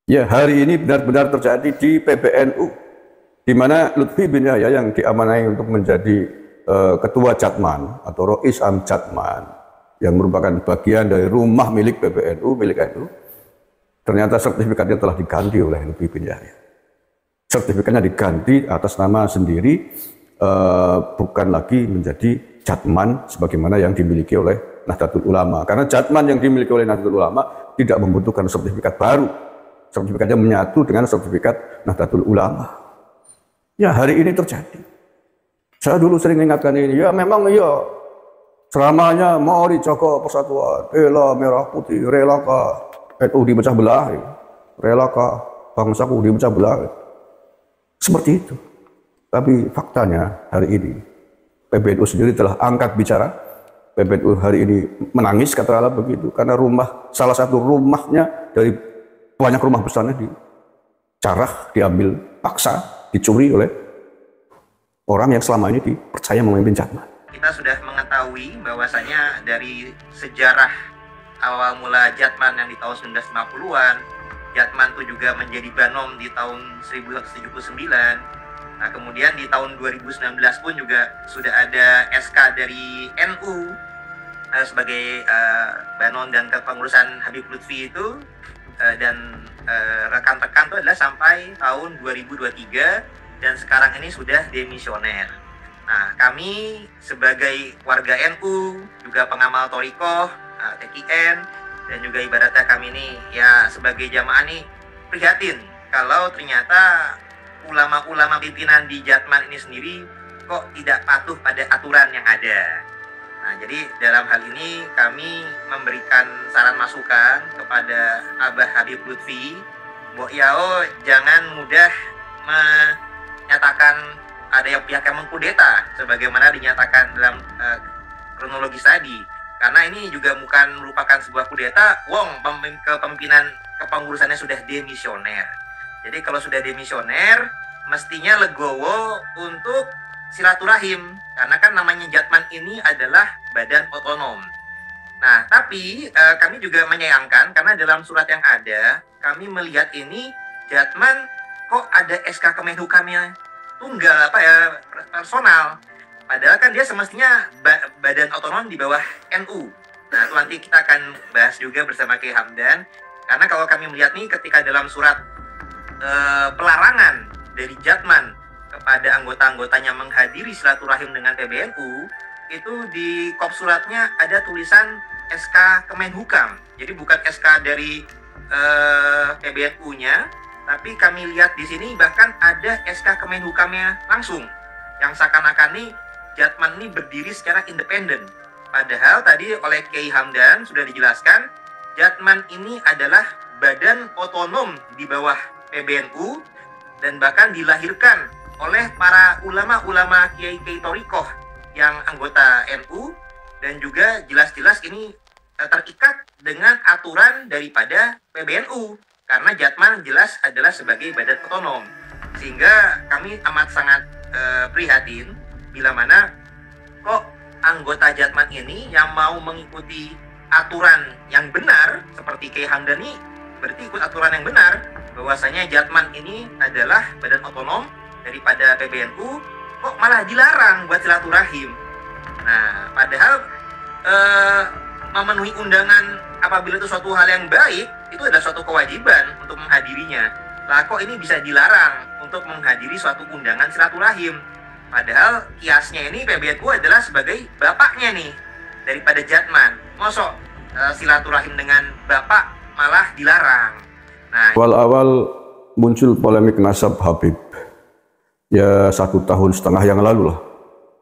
Ya, hari ini benar-benar terjadi di PBNU, di mana Lutfi bin Yahya yang diamanai untuk menjadi Ketua Jatman atau Rois Am Jatman, yang merupakan bagian dari rumah milik PBNU, milik NU, ternyata sertifikatnya telah diganti oleh Lutfi bin Yahya. Sertifikatnya diganti atas nama sendiri, bukan lagi menjadi Jatman sebagaimana yang dimiliki oleh Nahdlatul Ulama. Karena Jatman yang dimiliki oleh Nahdlatul Ulama tidak membutuhkan sertifikat baru. Sertifikatnya menyatu dengan sertifikat Nahdlatul Ulama. Ya, hari ini terjadi. Saya dulu sering ingatkan ini, ya memang iya, ceramahnya Mari Jaga Persatuan, bela merah putih, relakah NU dipecah belah, relakah bangsaku dipecah belah. Seperti itu. Tapi faktanya hari ini, PBNU sendiri telah angkat bicara. PBNU hari ini menangis, katakanlah begitu, karena salah satu rumahnya dari banyak rumah besarnya dicarah, diambil paksa, dicuri oleh orang yang selama ini dipercaya memimpin Jatman. Kita sudah mengetahui bahwasanya dari sejarah awal mula Jatman yang di tahun 1950-an, Jatman itu juga menjadi Banom di tahun 1979. Nah, kemudian di tahun 2019 pun juga sudah ada SK dari NU sebagai Banom dan kepengurusan Habib Lutfi itu. Dan rekan-rekan itu adalah sampai tahun 2023 dan sekarang ini sudah demisioner. Nah, kami sebagai warga NU, juga pengamal Thorikoh, TKN, dan juga ibaratnya kami ini ya sebagai jamaah nih prihatin kalau ternyata ulama-ulama pimpinan di Jatman ini sendiri kok tidak patuh pada aturan yang ada. Nah, jadi dalam hal ini kami memberikan saran masukan kepada Abah Habib Lutfi, Mbok Yao jangan mudah menyatakan ada yang pihak yang mengkudeta, sebagaimana dinyatakan dalam kronologis tadi. Karena ini juga bukan merupakan sebuah kudeta, kepemimpinan kepengurusannya sudah demisioner. Jadi kalau sudah demisioner, mestinya legowo untuk silaturahim, karena kan namanya Jatman ini adalah badan otonom. Nah, tapi kami juga menyayangkan karena dalam surat yang ada, kami melihat ini Jatman kok ada SK Kemenhukamnya tunggal personal. Padahal kan dia semestinya badan otonom di bawah NU. Nah, itu nanti kita akan bahas juga bersama Kiai Hamdan. Karena kalau kami melihat nih ketika dalam surat pelarangan dari Jatman kepada anggota-anggotanya menghadiri silaturahim dengan PBNU, itu di kop suratnya ada tulisan SK Kemenhukam. Jadi bukan SK dari PBNU-nya, tapi kami lihat di sini bahkan ada SK Kemenhukamnya langsung, yang seakan-akan nih Jatman ini berdiri secara independen. Padahal tadi oleh Kiai Hamdan sudah dijelaskan, Jatman ini adalah badan otonom di bawah PBNU dan bahkan dilahirkan oleh para ulama-ulama kiai-kiai Thorikoh yang anggota NU, dan juga jelas-jelas ini terikat dengan aturan daripada PBNU karena Jatman jelas adalah sebagai badan otonom. Sehingga kami amat sangat prihatin bila mana kok anggota Jatman ini yang mau mengikuti aturan yang benar seperti Kiai Hamdan ini berarti ikut aturan yang benar bahwasanya Jatman ini adalah badan otonom daripada PBNU, kok malah dilarang buat silaturahim. Nah, padahal memenuhi undangan apabila itu suatu hal yang baik, itu adalah suatu kewajiban untuk menghadirinya. Lah kok ini bisa dilarang untuk menghadiri suatu undangan silaturahim? Padahal kiasnya ini PBNU adalah sebagai bapaknya nih daripada Jatman. Mosok silaturahim dengan bapak malah dilarang. Nah, Awal-awal muncul polemik nasab Habib. Ya 1,5 tahun yang lalu lah.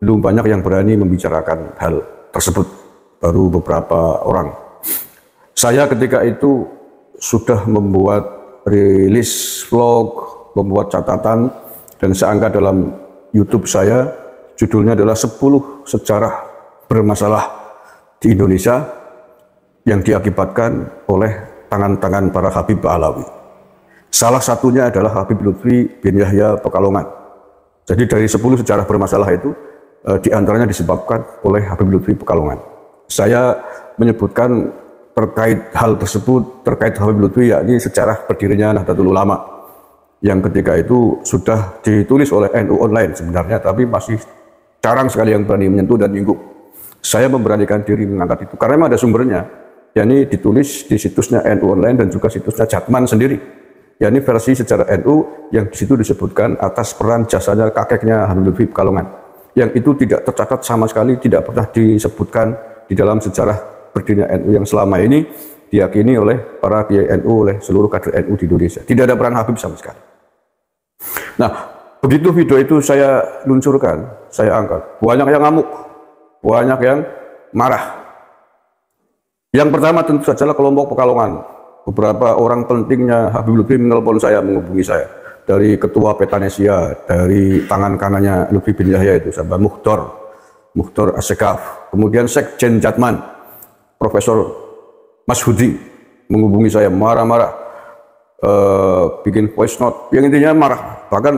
Belum banyak yang berani membicarakan hal tersebut. Baru beberapa orang. Saya ketika itu sudah membuat rilis vlog, membuat catatan, dan saya angkat dalam YouTube saya, judulnya adalah 10 sejarah bermasalah di Indonesia yang diakibatkan oleh tangan-tangan para Habib Alawi. Salah satunya adalah Habib Lutfi bin Yahya Pekalongan. Jadi dari 10 sejarah bermasalah itu, diantaranya disebabkan oleh Habib Lutfi Pekalongan. Saya menyebutkan terkait hal tersebut, terkait Habib Lutfi, yakni sejarah berdirinya Nahdlatul Ulama, yang ketika itu sudah ditulis oleh NU online sebenarnya, tapi masih jarang sekali yang berani menyentuh dan nyinggung. Saya memberanikan diri mengangkat itu karena memang ada sumbernya, yakni ditulis di situsnya NU online dan juga situsnya Jatman sendiri, yakni versi sejarah NU yang di situ disebutkan atas peran jasanya kakeknya Habib Lutfi Pekalongan, yang itu tidak tercatat sama sekali, tidak pernah disebutkan di dalam sejarah berdirinya NU yang selama ini diyakini oleh para kiai NU, oleh seluruh kader NU di Indonesia. Tidak ada peran Habib sama sekali. Nah, begitu video itu saya luncurkan, saya angkat, banyak yang ngamuk, banyak yang marah. Yang pertama tentu saja kelompok Pekalongan. Beberapa orang pentingnya Habib Lutfi menelpon saya, menghubungi saya. Dari ketua Petanesia, dari tangan kanannya Lutfi bin Yahya itu, sampai Mukhtar Asekaf. Kemudian Sekjen Jatman, Profesor Mas Hudi menghubungi saya, marah-marah, bikin voice note, yang intinya marah. Bahkan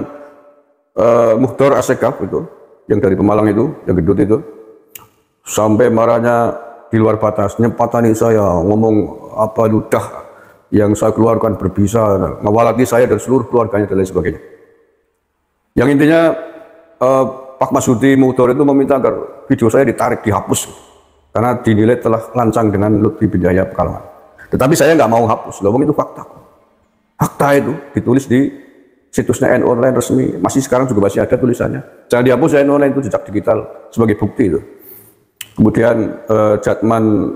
Mukhtar Asekaf itu, yang dari Pemalang itu, yang gendut itu, sampai marahnya di luar batas, nyempatani saya, ngomong apa ludah yang saya keluarkan berbisa, ngawalati saya dan seluruh keluarganya dan lain sebagainya. Yang intinya Pak Mas Hudi Mukhtar itu meminta agar video saya ditarik, dihapus, karena dinilai telah lancang dengan Lutfi bin Yahya Pekalongan. Tetapi saya nggak mau hapus, ngomong itu fakta. Fakta itu ditulis di situsnya NU online resmi, masih sekarang juga masih ada tulisannya. Jangan dihapus, NU online itu jejak digital sebagai bukti itu. Kemudian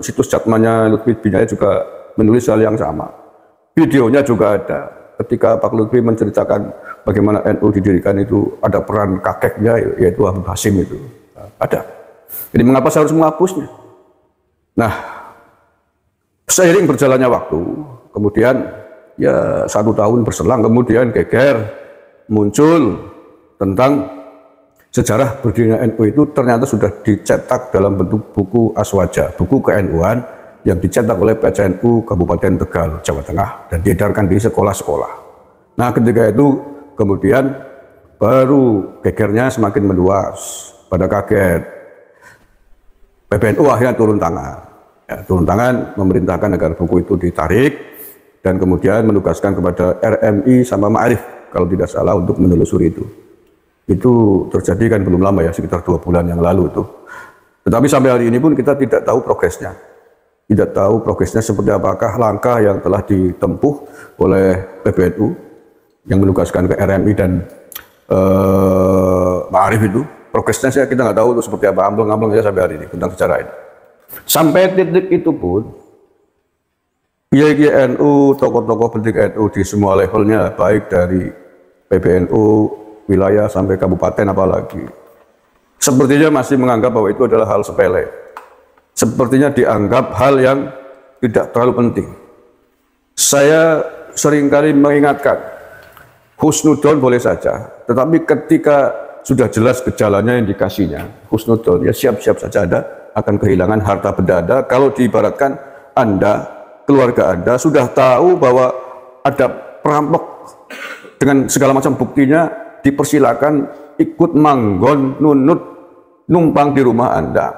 situs Jatmannya Lutfi bin Yahya juga menulis hal yang sama. Videonya juga ada, ketika Pak Lutfi menceritakan bagaimana NU didirikan itu ada peran kakeknya, yaitu Habib Hasim itu. Ada. Jadi mengapa saya harus menghapusnya? Nah, seiring berjalannya waktu, kemudian ya 1 tahun berselang, kemudian geger muncul tentang sejarah berdirinya NU itu ternyata sudah dicetak dalam bentuk buku Aswaja, buku ke-NU-an yang dicetak oleh PCNU Kabupaten Tegal, Jawa Tengah, dan diedarkan di sekolah-sekolah. Nah, ketika itu kemudian baru gegernya semakin meluas, pada kaget. PBNU akhirnya turun tangan, memerintahkan agar buku itu ditarik, dan kemudian menugaskan kepada RMI sama Ma'arif, kalau tidak salah, untuk menelusuri itu. Itu terjadi kan belum lama ya, sekitar 2 bulan yang lalu itu. Tetapi sampai hari ini pun kita tidak tahu progresnya. Tidak tahu progresnya seperti apakah langkah yang telah ditempuh oleh PBNU, yang menugaskan ke RMI dan Ma'arif itu. Progresnya kita nggak tahu itu seperti apa, amblang-amblang saja sampai hari ini tentang sejarah ini. Sampai titik itu pun, kiai NU, tokoh-tokoh penting NU di semua levelnya, baik dari PBNU, wilayah sampai kabupaten apalagi, sepertinya masih menganggap bahwa itu adalah hal sepele. Sepertinya dianggap hal yang tidak terlalu penting. Saya seringkali mengingatkan, husnudon boleh saja, tetapi ketika sudah jelas gejalanya, indikasinya husnudon, ya siap-siap saja Anda akan kehilangan harta benda Anda. Kalau diibaratkan Anda, keluarga Anda sudah tahu bahwa ada perampok dengan segala macam buktinya, dipersilakan ikut manggon, nunut, numpang di rumah Anda,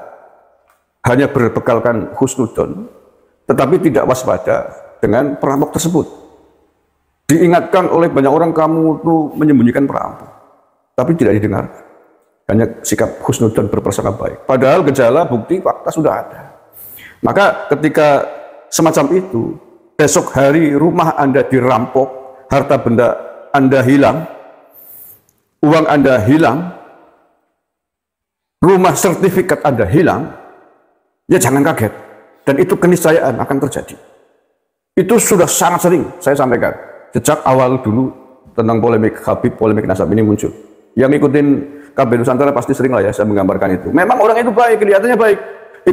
hanya berbekalkan husnudon, tetapi tidak waspada dengan perampok tersebut. Diingatkan oleh banyak orang, kamu tuh menyembunyikan perampok, tapi tidak didengar, hanya sikap husnudon, berprasangka baik. Padahal gejala, bukti, fakta sudah ada. Maka ketika semacam itu, besok hari rumah Anda dirampok, harta benda Anda hilang, uang Anda hilang, rumah sertifikat Anda hilang, ya jangan kaget. Dan itu keniscayaan akan terjadi. Itu sudah sangat sering saya sampaikan. Sejak awal dulu tentang polemik Habib, polemik Nasab ini muncul. Yang ngikutin KB Nusantara pasti sering lah ya saya menggambarkan itu. Memang orang itu baik, kelihatannya baik.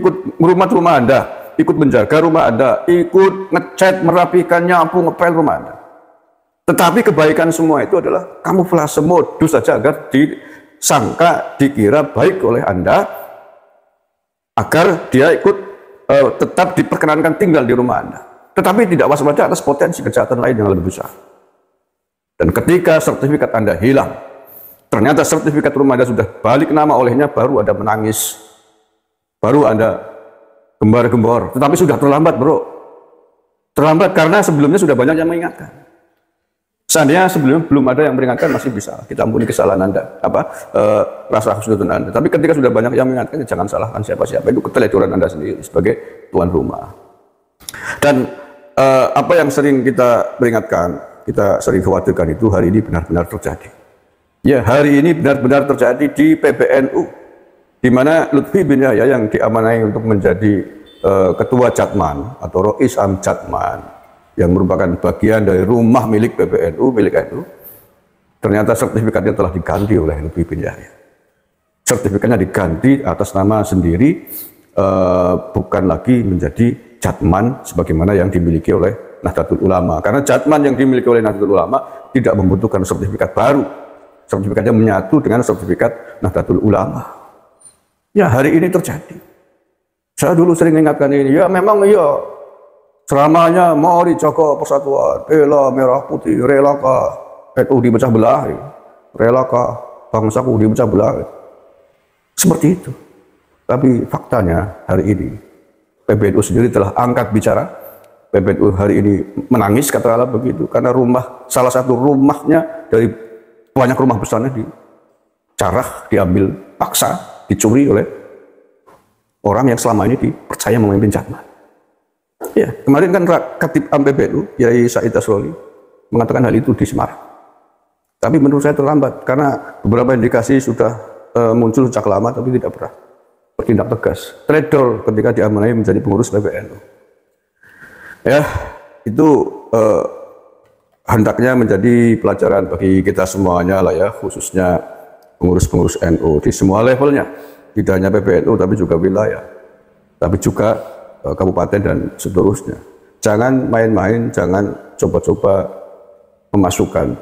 Ikut merumah rumah Anda, ikut menjaga rumah Anda, ikut ngecat, merapikan, nyapu, ngepel rumah Anda. Tetapi kebaikan semua itu adalah kamuflase, modus saja agar disangka, dikira baik oleh Anda, agar dia ikut tetap diperkenankan tinggal di rumah Anda. Tetapi tidak waspada atas potensi kejahatan lain yang lebih besar. Dan ketika sertifikat Anda hilang, ternyata sertifikat rumah Anda sudah balik nama olehnya, baru Anda menangis, baru Anda gembar-gembor. Tetapi sudah terlambat, bro. Terlambat karena sebelumnya sudah banyak yang mengingatkan. Seandainya sebelumnya belum ada yang memperingatkan masih bisa kita ampuni kesalahan Anda, rasa husnuzon Anda. Tapi ketika sudah banyak yang mengingatkan, ya jangan salahkan siapa-siapa, itu keteledoran Anda sendiri sebagai tuan rumah. Dan apa yang sering kita peringatkan, kita sering khawatirkan itu hari ini benar-benar terjadi. Ya, hari ini benar-benar terjadi di PBNU, di mana Lutfi bin Yahya yang diamanai untuk menjadi ketua Jatman atau Rois Am Jatman, yang merupakan bagian dari rumah milik PBNU, milik NU, ternyata sertifikatnya telah diganti oleh Lutfi bin Yahya. Sertifikatnya diganti atas nama sendiri, bukan lagi menjadi Jatman sebagaimana yang dimiliki oleh Nahdlatul Ulama. Karena Jatman yang dimiliki oleh Nahdlatul Ulama tidak membutuhkan sertifikat baru. Sertifikatnya menyatu dengan sertifikat Nahdlatul Ulama. Ya, hari ini terjadi. Saya dulu sering ingatkan ini, ya memang iya, ceramahnya mari jaga persatuan, bela merah putih, relakah NU dipecah belah, relakah bangsaku dipecah belah. Seperti itu. Tapi faktanya hari ini PBNU sendiri telah angkat bicara. PBNU hari ini menangis katakanlah begitu, karena salah satu rumahnya dari banyak rumah besarnya dicarah, diambil paksa, dicuri oleh orang yang selama ini dipercaya memimpin Jatman. Ya, kemarin kan Khatib Am PBNU, Yai Said Asroli, mengatakan hal itu di Semarang. Tapi menurut saya terlambat, karena beberapa indikasi sudah muncul sejak lama, tapi tidak pernah bertindak tegas. Teledor ketika diamanai menjadi pengurus PBNU. Ya, itu hendaknya menjadi pelajaran bagi kita semuanya lah ya, khususnya pengurus-pengurus NU di semua levelnya. Tidak hanya PBNU, tapi juga wilayah, tapi juga kabupaten dan seterusnya. Jangan main-main, jangan coba-coba memasukkan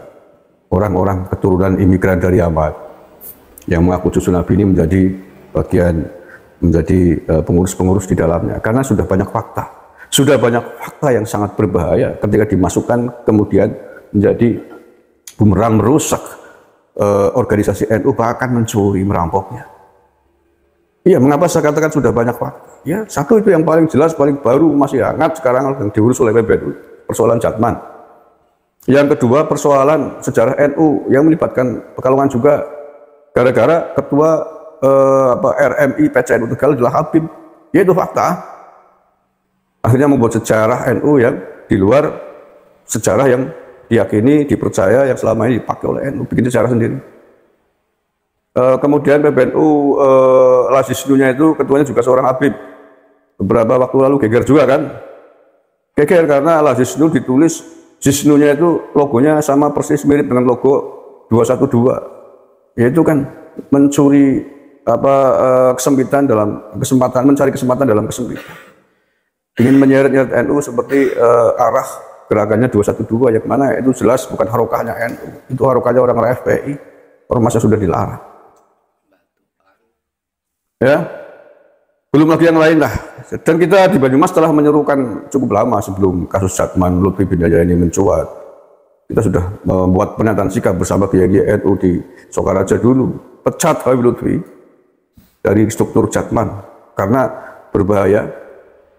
orang-orang keturunan imigran dari Ahmad yang mengaku cucu Nabi ini menjadi bagian, menjadi pengurus-pengurus di dalamnya. Karena sudah banyak fakta. Sudah banyak fakta yang sangat berbahaya ketika dimasukkan kemudian menjadi bumerang merusak organisasi NU, bahkan mencuri, merampoknya. Iya, mengapa saya katakan sudah banyak fakta? Ya, satu itu yang paling jelas, paling baru, masih hangat sekarang yang diurus oleh PBNU, persoalan Jatman. Yang kedua, persoalan sejarah NU yang melibatkan Pekalongan juga, gara-gara ketua RMI PCNU Tegal adalah Habib. Ya, itu fakta. Akhirnya membuat sejarah NU yang di luar sejarah yang diyakini, dipercaya, yang selama ini dipakai oleh NU, bikin sejarah sendiri. Kemudian PBNU Lazisnunya itu ketuanya juga seorang Habib. Beberapa waktu lalu geger juga kan. Geger karena Lazisnu ditulis Zisnunya itu logonya sama persis mirip dengan logo 212. Yaitu kan mencuri kesempitan dalam kesempatan, mencari kesempatan dalam kesempitan. Ingin menyeret-nyeret NU seperti arah gerakannya 212 yang mana itu jelas bukan harokahnya NU. Itu harokahnya orang FPI. Ormasnya sudah dilarang. Ya, belum lagi yang lain lah. Dan kita di Banyumas telah menyerukan cukup lama sebelum kasus Jatman Lutfi bin Yahya ini mencuat. Kita sudah membuat pernyataan sikap bersama kiai NU di Sokaraja dulu, pecat Habib Lutfi dari struktur Jatman karena berbahaya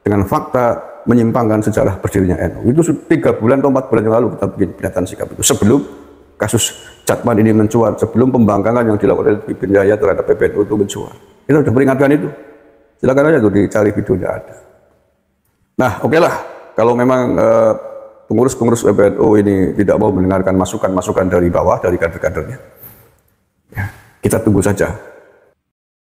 dengan fakta menyimpangkan sejarah berdirinya NU. Itu 3 bulan atau 4 bulan yang lalu kita bikin pernyataan sikap itu sebelum kasus Jatman ini mencuat, sebelum pembangkangan yang dilakukan oleh Lutfi bin Yahya terhadap PBNU itu mencuat. Kita sudah peringatkan itu. Silakan aja tuh dicari videonya ada. Nah, oke lah. Kalau memang pengurus-pengurus PBNU ini tidak mau mendengarkan masukan-masukan dari bawah, dari kader-kadernya, ya, kita tunggu saja